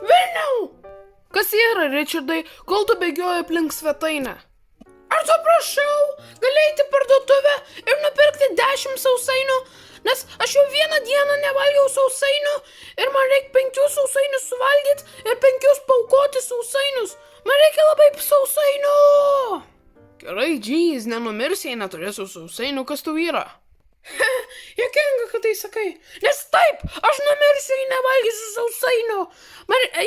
Velniau! Kas yra, Richardai, kol tu bėgioji aplink svetainę? Ar tu prašau, gali eiti į parduotuvę ir nupirkti 10 sausainių, nes aš jau vieną dieną nevalgiau sausainių ir man reikia 5 sausainius suvalgyti ir 5 paaukoti sausainius. Man reikia labai sausainių. Gerai, džys, nenumirsi, jei neturėsiu sausainių, kas tau yra? Jokinga, kad tai sakai, nes taip, aš numirsiu, jei nevalgysiu sausainių.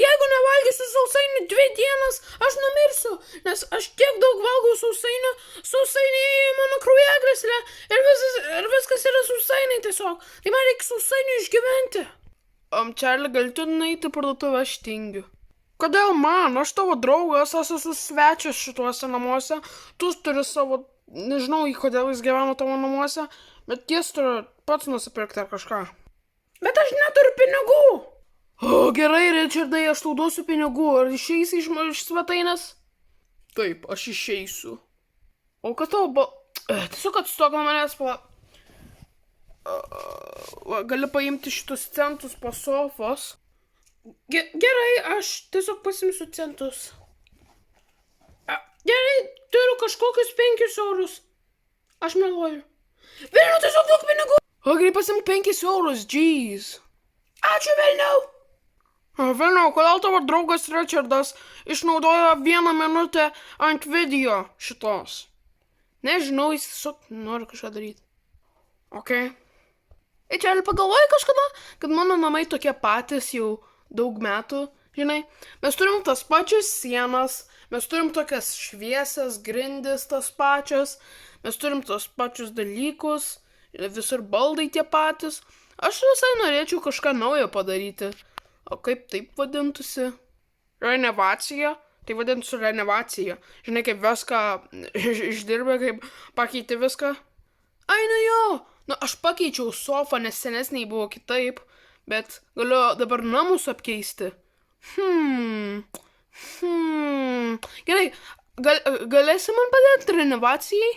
Jeigu nevalgysiu sausainių 2 dienas, aš numirsiu, nes aš tiek daug valgau sausainių, sausainiai į mano kraujagyslę ir viskas yra sausainiai tiesiog. Tai man reikia sausainių išgyventi. Čarli, gal tu nueiti į parduotuvę, aš tingiu. Kodėl man? Aš tavo draugas, aš esu svečias šituose namuose, tu turi savo, nežinau, kodėl jis gyvena tavo namuose, bet jis turi pats nusipirkti ar kažką. Bet aš neturiu pinigų. O, gerai, Richardai, aš tau duosiu pinigų. Ar išeisi iš svetainės? Taip, aš išeisiu. O kad tau tiesiog atstok nuo manęs gali paimti šitus centus po sofos. Gerai, aš tiesiog pasimsiu centus. Gerai, turiu kažkokius 5 eurus. Aš meluoju. Velniau, tiesiog daug pinigų. O gerai, pasimk 5 eurus, džys. Ačiū, velniau. Velniau, kodėl tavo draugas Richardas išnaudojo 1 minutę ant video šitos? Nežinau, jis tiesiog nori kažką daryti. Ok. Čia pagalvoju kažkada, kad mano namai tokie patys jau daug metų, žinai. Mes turim tas pačias sienas, mes turim tokias šviesias grindis tas pačias, mes turim tos pačius dalykus, visur baldai tie patys. Aš visai norėčiau kažką naujo padaryti. O kaip taip vadintųsi? Renovacija? Tai vadintųsi renovacija. Žinai, kaip viską išdirbė, kaip pakeiti viską. Ai, nu jo, aš pakeičiau sofą, nes senesniai buvo kitaip, bet galiu dabar namus apkeisti. Gerai, galėsi man padėti renovacijai?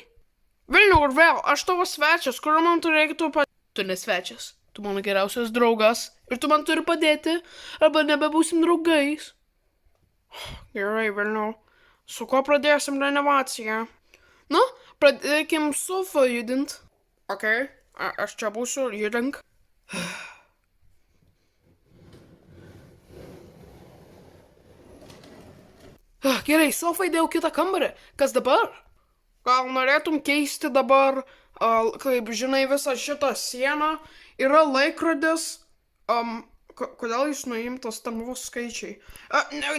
Velniau ir vėl, aš tavo svečias, kur man tu reikėtų padėti? Tu nesvečias, tu mano geriausias draugas ir tu man turi padėti, arba nebebūsim draugais. Gerai, velniau, su ko pradėsim renovaciją? Nu, pradėkim sofą judint. Ok, aš čia būsiu, judink. Gerai, sofą įdėjau kitą kambarį. Kas dabar? Gal norėtum keisti dabar, kaip žinai, visą šitą sieną? Yra laikrodis. Kodėl jis nuimtas, ten buvo skaičiai?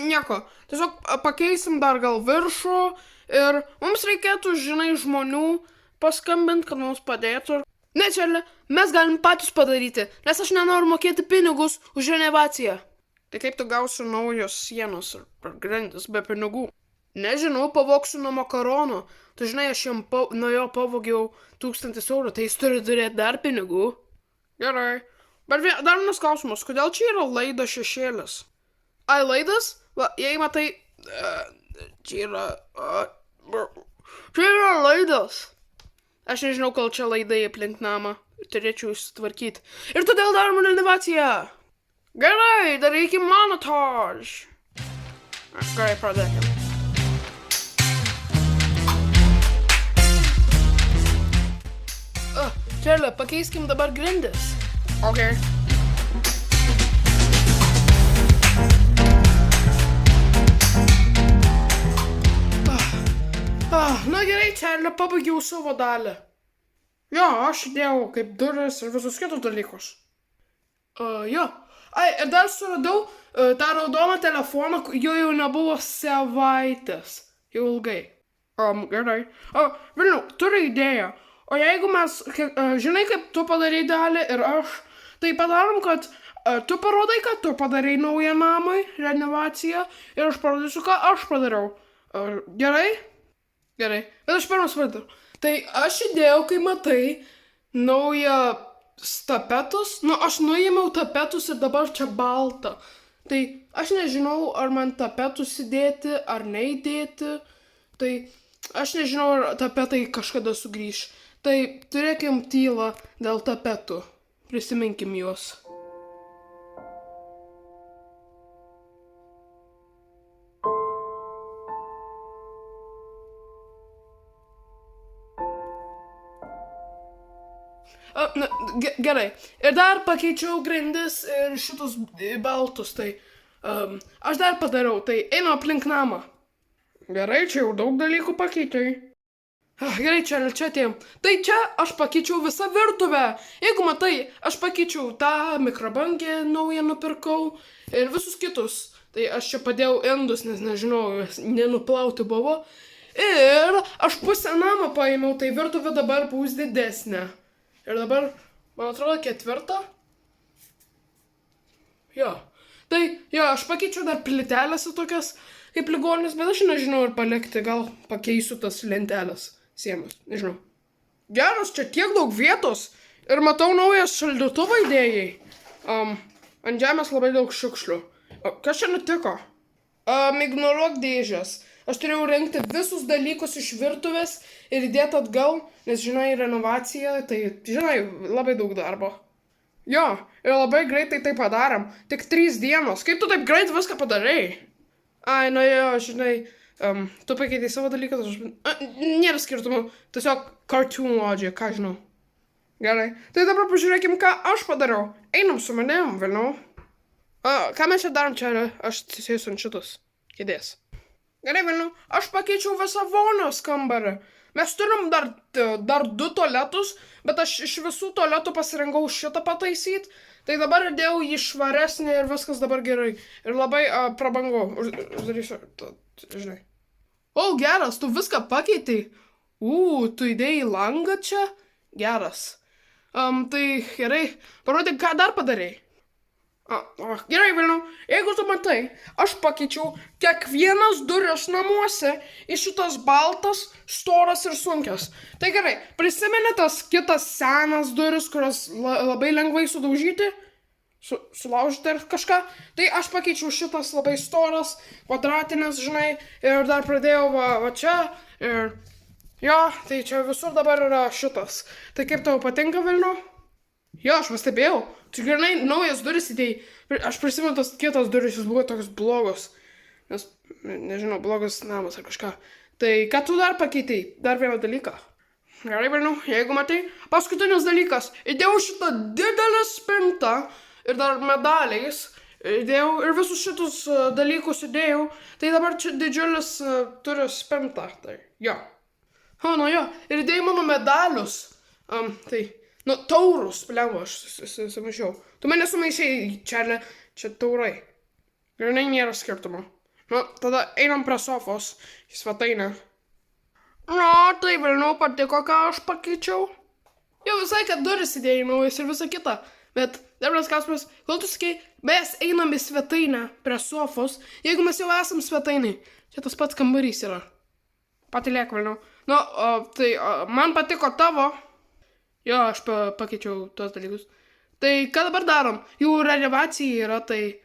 Nieko. Tiesiog pakeisim dar gal viršų ir mums reikėtų, žinai, žmonių paskambinti, kad mums padėtų. Ne, Čarli, mes galim patys padaryti, nes aš nenoriu mokėti pinigus už renovaciją. Tai kaip tu gausi naujos sienos ir grindis be pinigų? Nežinau, pavoksiu nuo makaronų. Tu žinai, aš nuo jo pavogiau 1000 eurų, tai jis turi turėti dar pinigų. Gerai. Bet dar vienas klausimas, kodėl čia yra laido šešėlis? Ai, laidas? Va, jei matai, čia yra laidas. Aš nežinau, kol čia laidai aplink namą. Turėčiau išsitvarkyti. Ir todėl darom renovaciją. Gerai, darykim montaž. Gerai, pradėkim. Čarli, pakeiskim dabar grindis. Ok. Na gerai, Čarli, pabaigiau savo dalį. Jo, aš įdėjau kaip duris ir visus kitus dalykus. Jo. Ai, ir dar suradau tą raudoną telefoną, jo jau nebuvo savaitės. Jau ilgai. Gerai. Vilniau, turiu idėją. O jeigu mes, žinai, kaip tu padarai dalį ir aš, tai padarom, kad tu parodai, kad tu padarai naują namui, renovaciją, ir aš parodysiu, ką aš padariau. Gerai? Gerai. Bet aš pirmas pradėjau. Tai aš įdėjau, kai matai, naują tapetus. Aš nuėmiau tapetus ir dabar čia balta. Tai aš nežinau, ar man tapetus įdėti, ar neįdėti. Tai aš nežinau, ar tapetai kažkada sugrįš. Tai turėkim tylą dėl tapetų. Prisiminkim juos. Gerai. Ir dar pakeičiau grindis ir šitus baltus, tai aš dar padariau, tai einu aplink namą. Gerai, čia jau daug dalykų pakeitai. Gerai, čia atėjom. Tai čia aš pakeičiau visą virtuvę. Jeigu matai, aš pakeičiau tą mikrobangę naują nupirkau ir visus kitus. Tai aš čia padėjau indus, nes nežinau, nenuplauti buvo. Ir aš pusę namą paėmiau, tai virtuvė dabar bus didesnė. Ir dabar, man atrodo, 4. Jo. Tai, jo, aš pakeičiau dar plytelės tokias kaip ligonis, bet aš nežinau ir palikti, gal pakeisiu tas lentelės sienos, nežinau. Geras, čia tiek daug vietos ir matau naujas šaldytuvą idėjai. Ant žemės labai daug šiukšlių. Kas čia nutiko? Ignoruok dėžės. Aš turėjau rinkti visus dalykus iš virtuvės ir įdėti atgal, nes, žinai, renovacija, tai, žinai, labai daug darbo. Jo, ir labai greitai tai padarėm. Tik 3 dienos. Kaip tu taip greit viską padarai? Ai, nu jo, žinai, tu pakeitai savo dalykus, nėra skirtumų. Tiesiog cartoon logic, ką žinau. Gerai. Tai dabar pažiūrėkim, ką aš padariau. Einam su manim, vėliau. Ką mes čia darom čia? Aš sėsiu ant šitos kėdės. Gerai, Vilniau, aš pakeičiau visą vonios kambarį. Mes turim dar 2 tualetus, bet aš iš visų tualetų pasirinkau šitą pataisyti. Tai dabar įdėjau jį švaresnį ir viskas dabar gerai. Ir labai prabangu. Uždarysiu, žinai. O, geras, tu viską pakeitai. Tu įdėjai langą čia? Geras. Tai gerai, parodyk, ką dar padarei. Gerai, Vilniau, jeigu tu matai, aš pakeičiau kiekvienas duris namuose į šitas baltas, storas ir sunkias. Tai gerai, prisimeni tas kitas senas duris, kurias labai lengvai sudaužyti, sulaužyti ir kažką. Tai aš pakeičiau šitas labai storas, kvadratinės, žinai, ir dar pradėjau va čia. Ir jo, tai čia visur dabar yra šitas. Tai kaip tau patinka, Vilniau? Jo, aš pastebėjau. Tu gerai naujas duris įdėjai. Aš prisimenu tas kitos duris, jis buvo tokios blogos. Nes, nežinau, blogas namas ar kažką. Tai ką tu dar pakeitai? Dar vieną dalyką. Gerai, Vilniau, jeigu matai. Paskutinis dalykas. Įdėjau šitą didelę spintą ir dar medaliais. Įdėjau ir visus šitus dalykus įdėjau. Tai dabar čia didžiulis turi spintą. Tai jo. Nu jo. Ir įdėjau mano medalius. Taurus, plemba, aš sumaišiau. Tu mane sumaišiai, Čarli, čia taurai. Gerai, nėra skirtumo. Tada einam prie sofos, į svetainę. Tai Vilniau patiko, ką aš pakeičiau. Jau visai, kad duris įdėjai naujas ir visa kita. Bet, darbas Kasparas, kol tu sakai, mes einam į svetainę prie sofos, jeigu mes jau esam svetainai. Čia tas pats kambarys yra. Patylėk, Vilniau. Tai man patiko tavo. Jo, aš pakeičiau tuos dalykus. Tai ką dabar darom? Jau renovacija yra, tai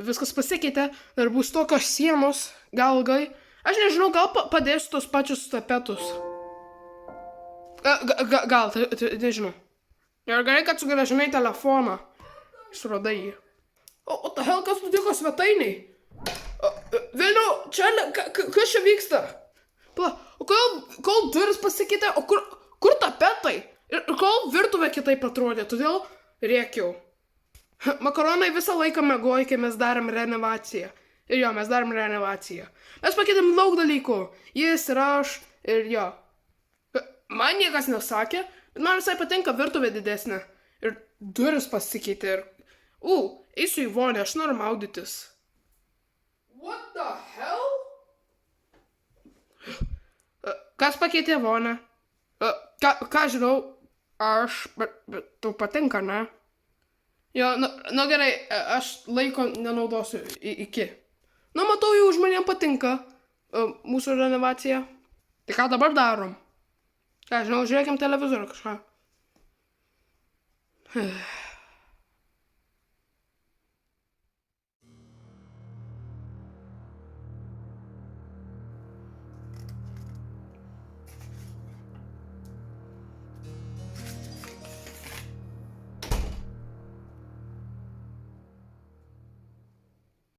viskas pasikeitė. Dar bus tokios sienos, gal ilgai. Aš nežinau, gal padėsiu tos pačius tapetus. Gal, nežinau. Ir gerai, kad sugrąžinai telefoną. Suradai jį. O ta hell, kas nutiko svetainiai? Vilniau, čia, kas čia vyksta? O kol duris pasikeitė, o kur tapetai? Ir kol virtuvė kitaip atrodė, todėl rėkiau. Makaronai visą laiką miegojo, kai mes darėm renovaciją. Ir jo, mes darėm renovaciją. Mes pakeitėm daug dalykų. Jis ir aš, ir jo. Man niekas nesakė, bet man visai patinka virtuvė didesnė. Ir duris pasikeitė. Eisiu į vonę, aš noriu maudytis. What the hell? Kas pakeitė vonę? Ką žinau, bet tau patinka, ne? Jo, gerai, aš laiko nenaudosiu iki. Matau, jau žmonėm patinka mūsų renovacija. Tai ką dabar darom? Ką žinau, žiūrėkim televizorių kažką.